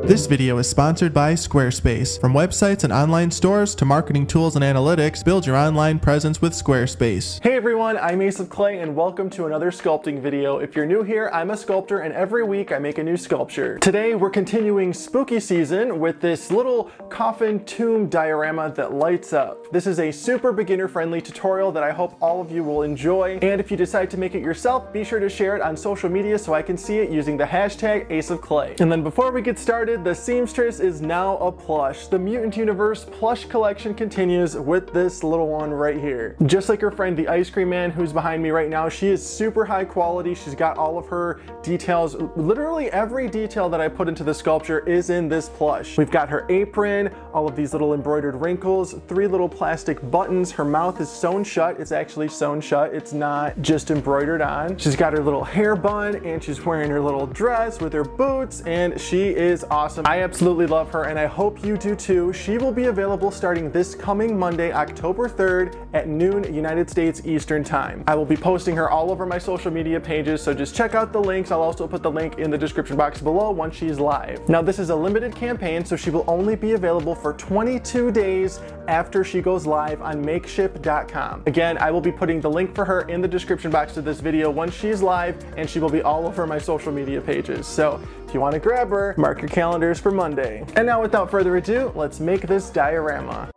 This video is sponsored by Squarespace. From websites and online stores to marketing tools and analytics, build your online presence with Squarespace. Hey everyone, I'm Ace of Clay and welcome to another sculpting video. If you're new here, I'm a sculptor and every week I make a new sculpture. Today we're continuing spooky season with this little coffin tomb diorama that lights up. This is a super beginner friendly tutorial that I hope all of you will enjoy. And if you decide to make it yourself, be sure to share it on social media so I can see it using the hashtag Ace of Clay. And then before we get started, the Seamstress is now a plush. The Mutant Universe plush collection continues with this little one right here. Just like her friend the Ice Cream Man who's behind me right now, she is super high quality. She's got all of her details. Literally every detail that I put into the sculpture is in this plush. We've got her apron, all of these little embroidered wrinkles, 3 little plastic buttons. Her mouth is sewn shut. It's actually sewn shut. It's not just embroidered on. She's got her little hair bun and she's wearing her little dress with her boots and she is awesome. I absolutely love her and I hope you do too. She will be available starting this coming Monday, October 3rd at noon United States Eastern Time. I will be posting her all over my social media pages, so just check out the links. I'll also put the link in the description box below once she's live. Now this is a limited campaign, so she will only be available for 22 days after she goes live on makeship.com. Again, I will be putting the link for her in the description box of this video once she's live, and she will be all over my social media pages. So if you want to grab her, mark your calendars for Monday. And now without further ado, let's make this diorama.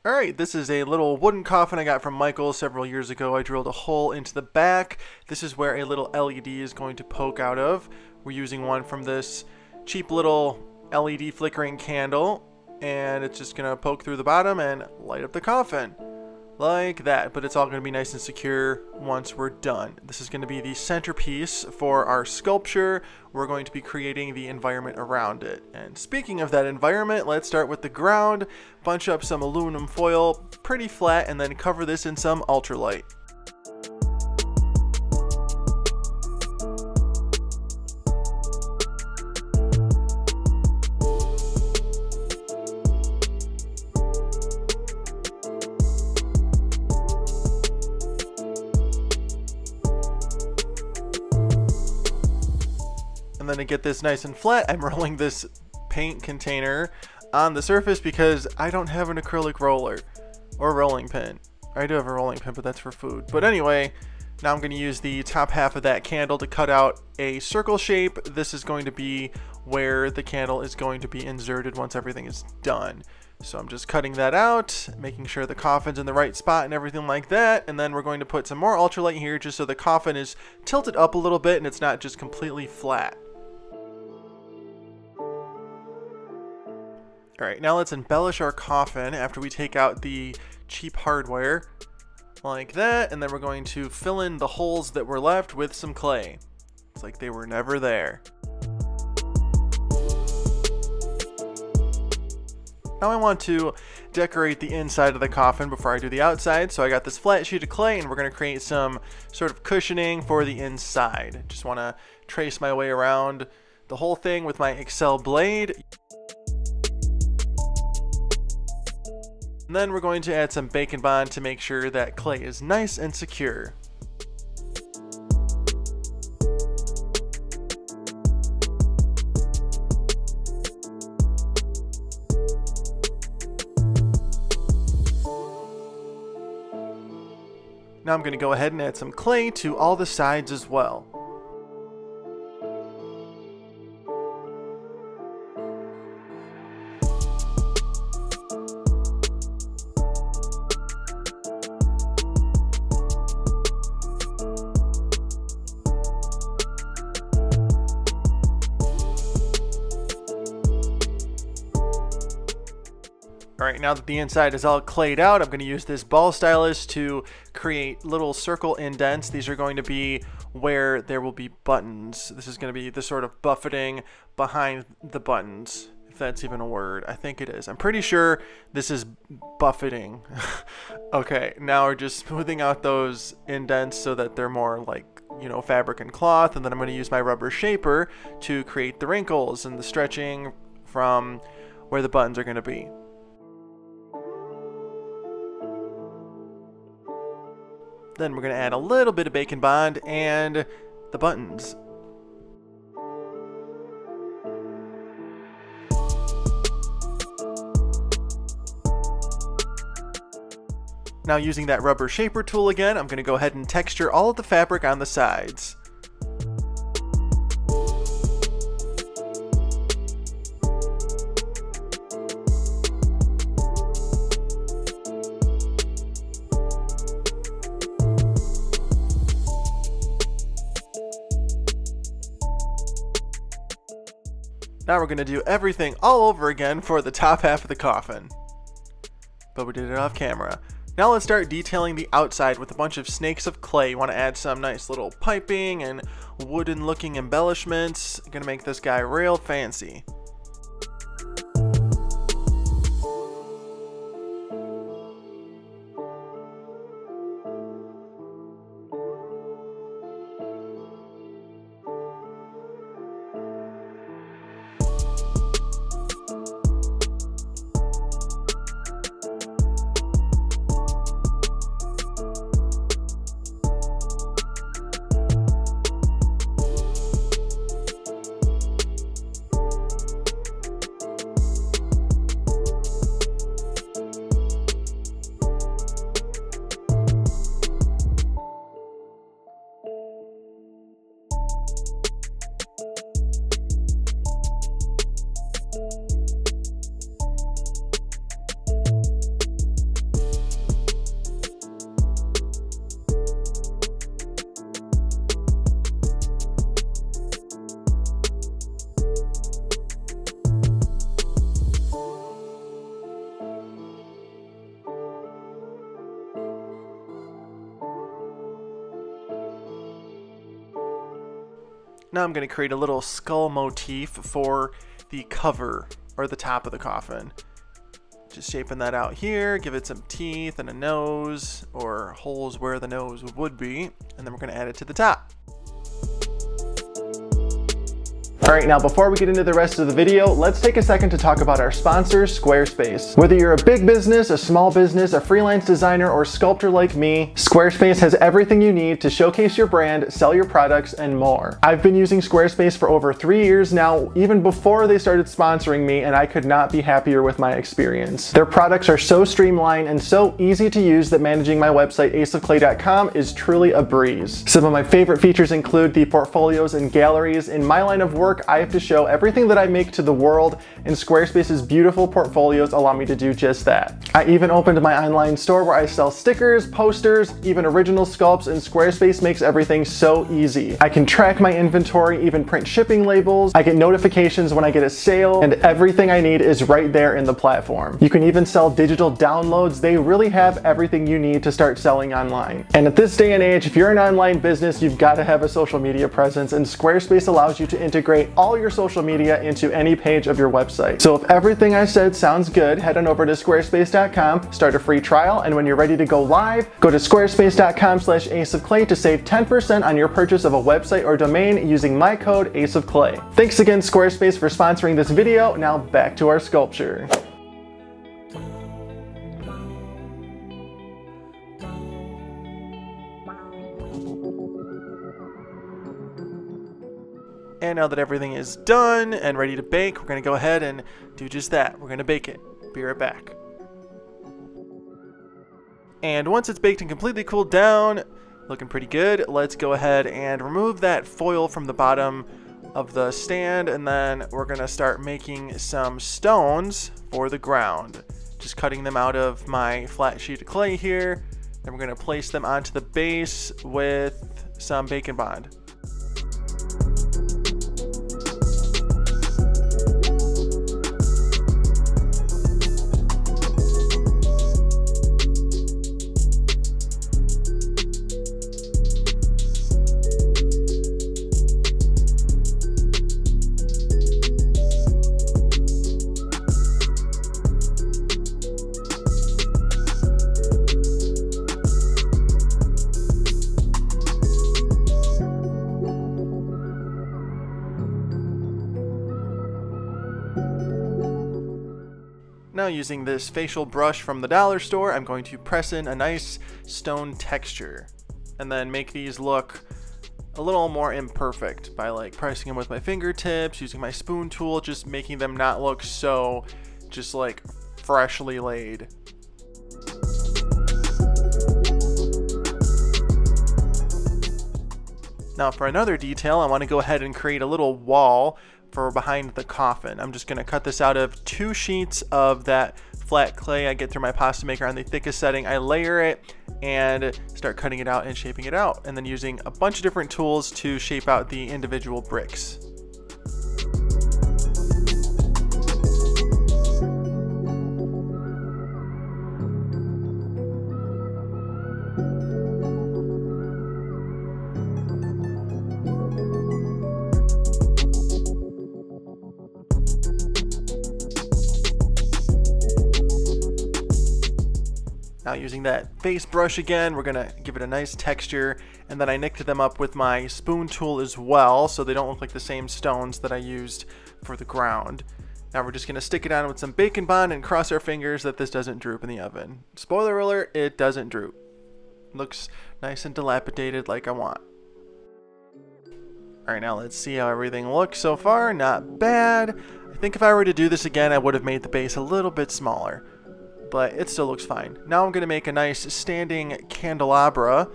Alright, this is a little wooden coffin I got from Michael several years ago. I drilled a hole into the back. This is where a little LED is going to poke out of. We're using one from this cheap little LED flickering candle, and it's just going to poke through the bottom and light up the coffin. Like that, but it's all going to be nice and secure once we're done. This is going to be the centerpiece for our sculpture. We're going to be creating the environment around it. And speaking of that environment, let's start with the ground. Bunch up some aluminum foil, pretty flat, and then cover this in some ultralight. And then to get this nice and flat, I'm rolling this paint container on the surface because I don't have an acrylic roller or rolling pin. I do have a rolling pin, but that's for food. But anyway, now I'm going to use the top half of that candle to cut out a circle shape. This is going to be where the candle is going to be inserted once everything is done. So I'm just cutting that out, making sure the coffin's in the right spot and everything like that. And then we're going to put some more ultralight here just so the coffin is tilted up a little bit and it's not just completely flat. Alright, now let's embellish our coffin after we take out the cheap hardware, like that, and then we're going to fill in the holes that were left with some clay. It's like they were never there. Now I want to decorate the inside of the coffin before I do the outside, so I got this flat sheet of clay and we're going to create some sort of cushioning for the inside. Just want to trace my way around the whole thing with my Excel blade. And then we're going to add some bacon bond to make sure that clay is nice and secure. Now I'm going to go ahead and add some clay to all the sides as well. Alright, now that the inside is all clayed out, I'm going to use this ball stylus to create little circle indents. These are going to be where there will be buttons. This is going to be the sort of buffeting behind the buttons, if that's even a word. I think it is. I'm pretty sure this is buffeting. Okay, now we're just smoothing out those indents so that they're more like fabric and cloth, and then I'm going to use my rubber shaper to create the wrinkles and the stretching from where the buttons are going to be. Then we're going to add a little bit of Bacon Bond and the buttons. Now using that rubber shaper tool again, I'm going to go ahead and texture all of the fabric on the sides. Now we're going to do everything all over again for the top half of the coffin. But we did it off camera. Now let's start detailing the outside with a bunch of snakes of clay. You want to add some nice little piping and wooden looking embellishments. Gonna make this guy real fancy. Now I'm going to create a little skull motif for the cover, or the top of the coffin. Just shaping that out here, give it some teeth and a nose, or holes where the nose would be, and then we're going to add it to the top. Alright, now before we get into the rest of the video, let's take a second to talk about our sponsor, Squarespace. Whether you're a big business, a small business, a freelance designer, or sculptor like me, Squarespace has everything you need to showcase your brand, sell your products, and more. I've been using Squarespace for over 3 years now, even before they started sponsoring me, and I could not be happier with my experience. Their products are so streamlined and so easy to use that managing my website, aceofclay.com, is truly a breeze. Some of my favorite features include the portfolios and galleries. In my line of work, I have to show everything that I make to the world, and Squarespace's beautiful portfolios allow me to do just that. I even opened my online store where I sell stickers, posters, even original sculpts, and Squarespace makes everything so easy. I can track my inventory, even print shipping labels, I get notifications when I get a sale, and everything I need is right there in the platform. You can even sell digital downloads. They really have everything you need to start selling online. And at this day and age, if you're an online business, you've got to have a social media presence, and Squarespace allows you to integrate all your social media into any page of your website. So if everything I said sounds good, head on over to squarespace.com, start a free trial, and when you're ready to go live, go to squarespace.com/aceofclay to save 10% on your purchase of a website or domain using my code aceofclay. Thanks again, Squarespace, for sponsoring this video. Now back to our sculpture. And now that everything is done and ready to bake, we're going to go ahead and do just that. We're going to bake it. Be right back. And once it's baked and completely cooled down, looking pretty good, let's go ahead and remove that foil from the bottom of the stand, and then we're going to start making some stones for the ground. Just cutting them out of my flat sheet of clay here. Then we're going to place them onto the base with some Bacon Bond. Now using this facial brush from the dollar store, I'm going to press in a nice stone texture and then make these look a little more imperfect by like pressing them with my fingertips, using my spoon tool, just making them not look so just like freshly laid. Now for another detail, I want to go ahead and create a little wall for behind the coffin. I'm just going to cut this out of 2 sheets of that flat clay I get through my pasta maker on the thickest setting. I layer it and start cutting it out and shaping it out, and then using a bunch of different tools to shape out the individual bricks. Now using that face brush again, we're gonna give it a nice texture, and then I nicked them up with my spoon tool as well, so they don't look like the same stones that I used for the ground. Now we're just gonna stick it on with some Bacon Bond and cross our fingers that this doesn't droop in the oven. Spoiler alert, it doesn't droop. Looks nice and dilapidated like I want. Alright, now let's see how everything looks so far. Not bad. I think if I were to do this again, I would have made the base a little bit smaller, but it still looks fine. Now I'm going to make a nice standing candelabra.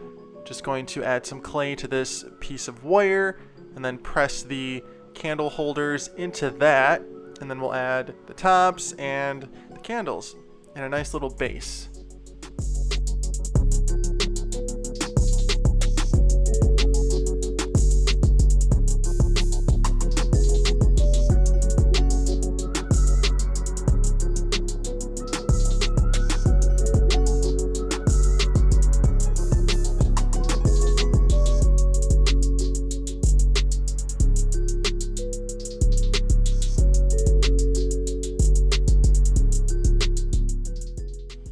Just going to add some clay to this piece of wire and then press the candle holders into that, and then we'll add the tops and the candles and a nice little base.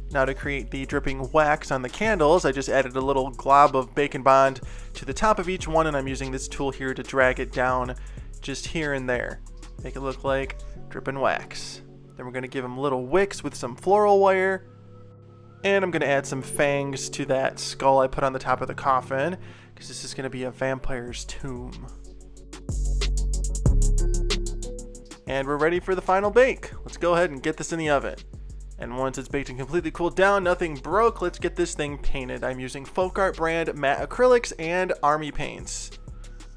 Now to create the dripping wax on the candles, I just added a little glob of Bacon Bond to the top of each one, and I'm using this tool here to drag it down just here and there. Make it look like dripping wax. Then we're going to give them little wicks with some floral wire, and I'm going to add some fangs to that skull I put on the top of the coffin, because this is going to be a vampire's tomb. And we're ready for the final bake. Let's go ahead and get this in the oven. And once it's baked and completely cooled down, nothing broke, let's get this thing painted. I'm using Folk Art brand matte acrylics and army paints.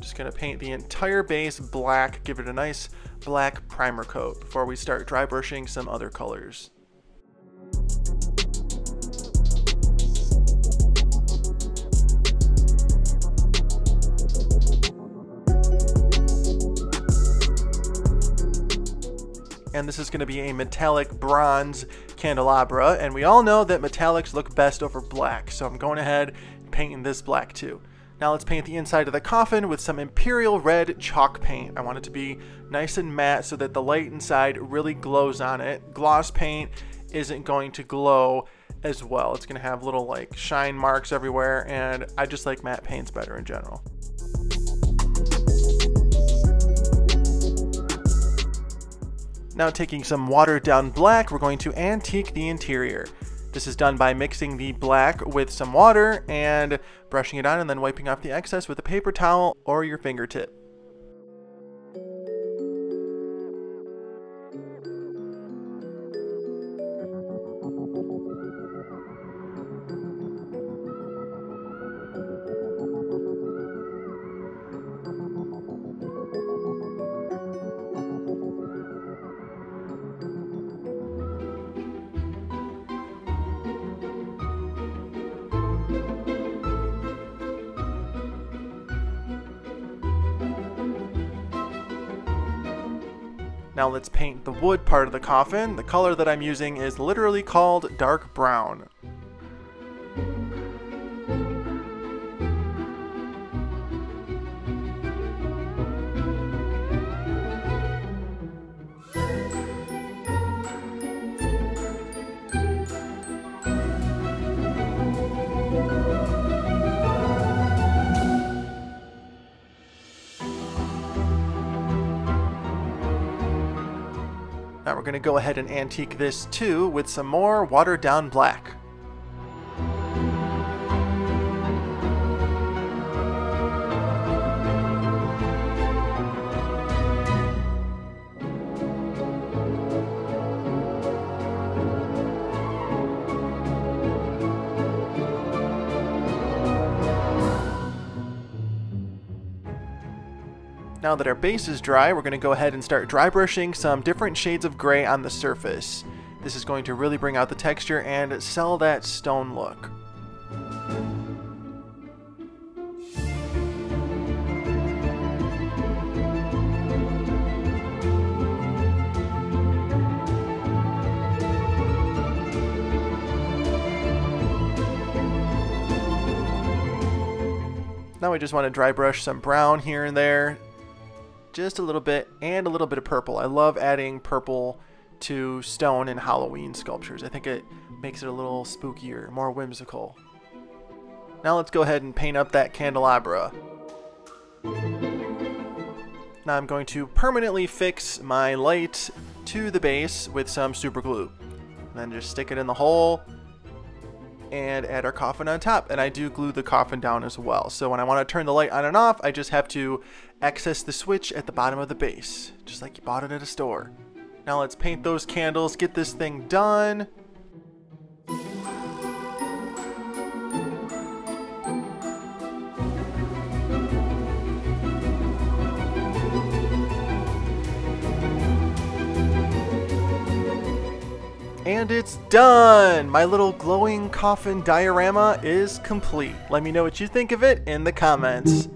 Just gonna paint the entire base black, give it a nice black primer coat before we start dry brushing some other colors. And this is going to be a metallic bronze candelabra, and we all know that metallics look best over black, so I'm going ahead and painting this black too. Now let's paint the inside of the coffin with some Imperial Red chalk paint. I want it to be nice and matte so that the light inside really glows on it. Gloss paint isn't going to glow as well. It's going to have little like shine marks everywhere, and I just like matte paints better in general. Now taking some watered down black, we're going to antique the interior. This is done by mixing the black with some water and brushing it on, and then wiping off the excess with a paper towel or your fingertip. Now let's paint the wood part of the coffin. The color that I'm using is literally called dark brown. Now we're going to go ahead and antique this too with some more watered down black. Now that our base is dry, we're going to go ahead and start dry brushing some different shades of gray on the surface. This is going to really bring out the texture and sell that stone look. Now we just want to dry brush some brown here and there. Just a little bit, and a little bit of purple. I love adding purple to stone in Halloween sculptures. I think it makes it a little spookier, more whimsical. Now let's go ahead and paint up that candelabra. Now I'm going to permanently fix my light to the base with some super glue. And then just stick it in the hole and add our coffin on top. And I do glue the coffin down as well. So when I want to turn the light on and off, I just have to access the switch at the bottom of the base, just like you bought it at a store. Now let's paint those candles, get this thing done. And it's done! My little glowing coffin diorama is complete. Let me know what you think of it in the comments.